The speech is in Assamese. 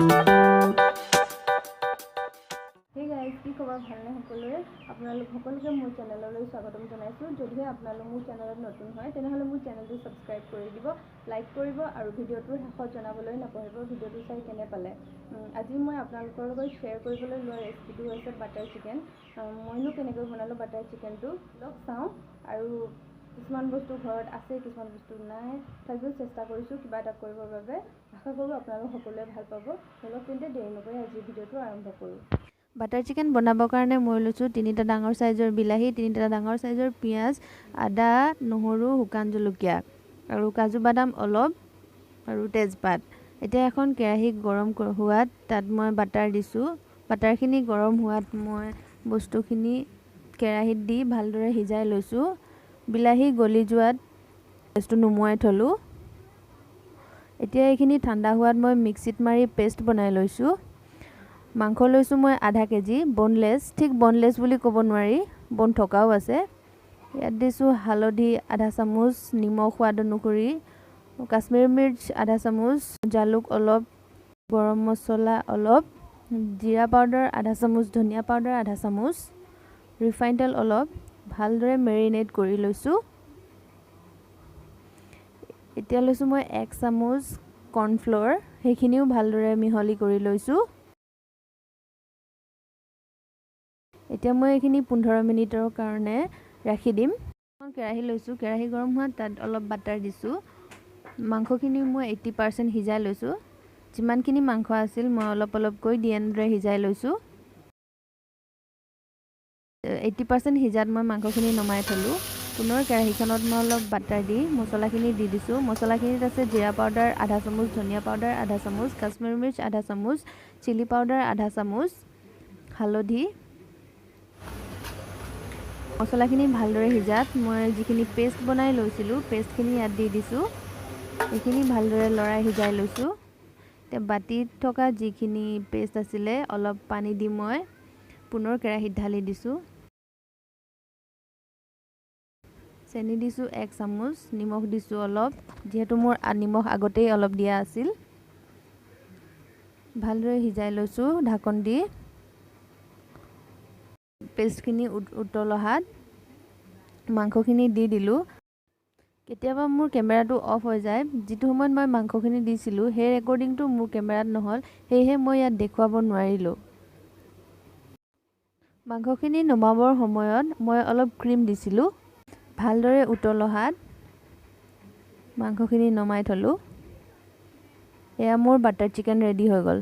Hey guys, কি খবৰ ভালনে সকলোৰে আপোনালোক সকলোকে মোৰ চেনেললৈ স্বাগতম জনাইছো যদিহে আপোনালোক মোৰ চেনেলত নতুন হয় তেনেহলে মোৰ চেনেলটো সাবস্ক্ৰাইব কৰি দিব লাইক কৰিব আৰু ভিডিঅ'টোৰ শেষত জনাবলৈ নাপাহৰিব ভিডিঅ'টো চাই কেনে পালে আজি মই আপোনালোকৰ লগত শ্বেয়াৰ কৰিবলৈ লোৱা ৰেচিপিটো হৈছে বাটাৰ চিকেন মইনো কেনেকৈ বনালো বাটাৰ চিকেনটো লগ চাওঁ আৰু কিছুমান বস্তু ঘৰত আছে কিছুমান বস্তু নাই তথাপিও চেষ্টা কৰিছো কিবা এটা কৰিবৰ বাবে আশা কৰোঁ আপোনালোক সকলোৱে ভাল পাব অলপ তেন্তে দেৰি নকৰি আজি ভিডিঅ'টো আৰম্ভ কৰোঁ বাটাৰ চিকেন বনাবৰ কাৰণে মই লৈছোঁ 3টা ডাঙৰ সাইজৰ বিলাহী 3টা ডাঙৰ সাইজৰ পিয়াজ আদা নহৰু শুকান জলকীয়া আৰু কাজু বাদাম অলপ আৰু তেজপাত এতিয়া এখন কেৰাহী গৰম হোৱাত তাত মই বাটাৰ দিছোঁ বাটাৰখিনি গৰম হোৱাত মই বস্তুখিনি কেৰাহীত দি ভালদৰে সিজাই লৈছোঁ বিলাহী গলি যোৱাত পেষ্টটো নুমুৱাই থলোঁ এতিয়া এইখিনি ঠাণ্ডা হোৱাত মই মিক্সিত মাৰি পেষ্ট বনাই লৈছোঁ মাংস লৈছোঁ মই আধা কেজি বনলেছ ঠিক বনলেছ বুলি ক'ব নোৱাৰি বন থকাও আছে ইয়াত দিছোঁ হালধি আধা চামুচ নিমখ সোৱাদ অনুসৰি কাশ্মীৰী মিৰ্চ আধা চামুচ জালুক অলপ গৰম মছলা অলপ জিৰা পাউডাৰ আধা চামুচ ধনিয়া পাউডাৰ আধা চামুচ ৰিফাইন তেল অলপ ভালদৰে মেৰিনেট কৰি লৈছোঁ এতিয়া লৈছোঁ মই 1 চামুচ কৰ্ণফ্লোৰ সেইখিনিও ভালদৰে মিহলি কৰি লৈছোঁ এতিয়া মই এইখিনি 15 মিনিটৰ কাৰণে ৰাখি দিম কেৰাহী লৈছোঁ কেৰাহী গৰম হোৱাত তাত অলপ বাটাৰ দিছোঁ মাংসখিনি মই 80% সিজাই লৈছোঁ যিমানখিনি মাংস আছিল মই অলপকৈ দিয়েনৰে সিজাই লৈছোঁ 80% সিজাত মই মাংসখিনি নমাই থলোঁ পুনৰ কেৰাহীখনত মই অলপ বাটাৰ দি মছলাখিনি দি দিছোঁ মছলাখিনিত আছে জিৰা পাউডাৰ আধা চামুচ ধনিয়া পাউডাৰ আধা চামুচ কাশ্মীৰী মিৰ্চ আধা চামুচ চিলি পাউডাৰ আধা চামুচ হালধি মছলাখিনি ভালদৰে সিজাত মই যিখিনি পেষ্ট বনাই লৈছিলোঁ পেষ্টখিনি ইয়াত দি দিছোঁ এইখিনি ভালদৰে লৰাই সিজাই লৈছোঁ এতিয়া বাটিত থকা যিখিনি পেষ্ট আছিলে অলপ পানী দি মই পুনৰ কেৰাহীত ঢালি দিছোঁ চেনি দিছোঁ 1 চামুচ নিমখ দিছোঁ অলপ যেহেতু মোৰ নিমখ আগতেই অলপ দিয়া আছিল ভালদৰে সিজাই লৈছোঁ ঢাকন দি পেষ্টখিনি উতল অহাত মাংসখিনি দি দিলোঁ কেতিয়াবা মোৰ কেমেৰাটো অফ হৈ যায় যিটো সময়ত মই মাংসখিনি দিছিলোঁ সেই ৰেকৰ্ডিংটো মোৰ কেমেৰাত নহল সেয়েহে মই ইয়াত দেখুৱাব নোৱাৰিলোঁ মাংসখিনি নমাবৰ সময়ত মই অলপ ক্ৰীম দিছিলোঁ ভালদৰে উতল অহাত মাংসখিনি নমাই থলোঁ এয়া মোৰ বাটাৰ চিকেন ৰেডি হৈ গ'ল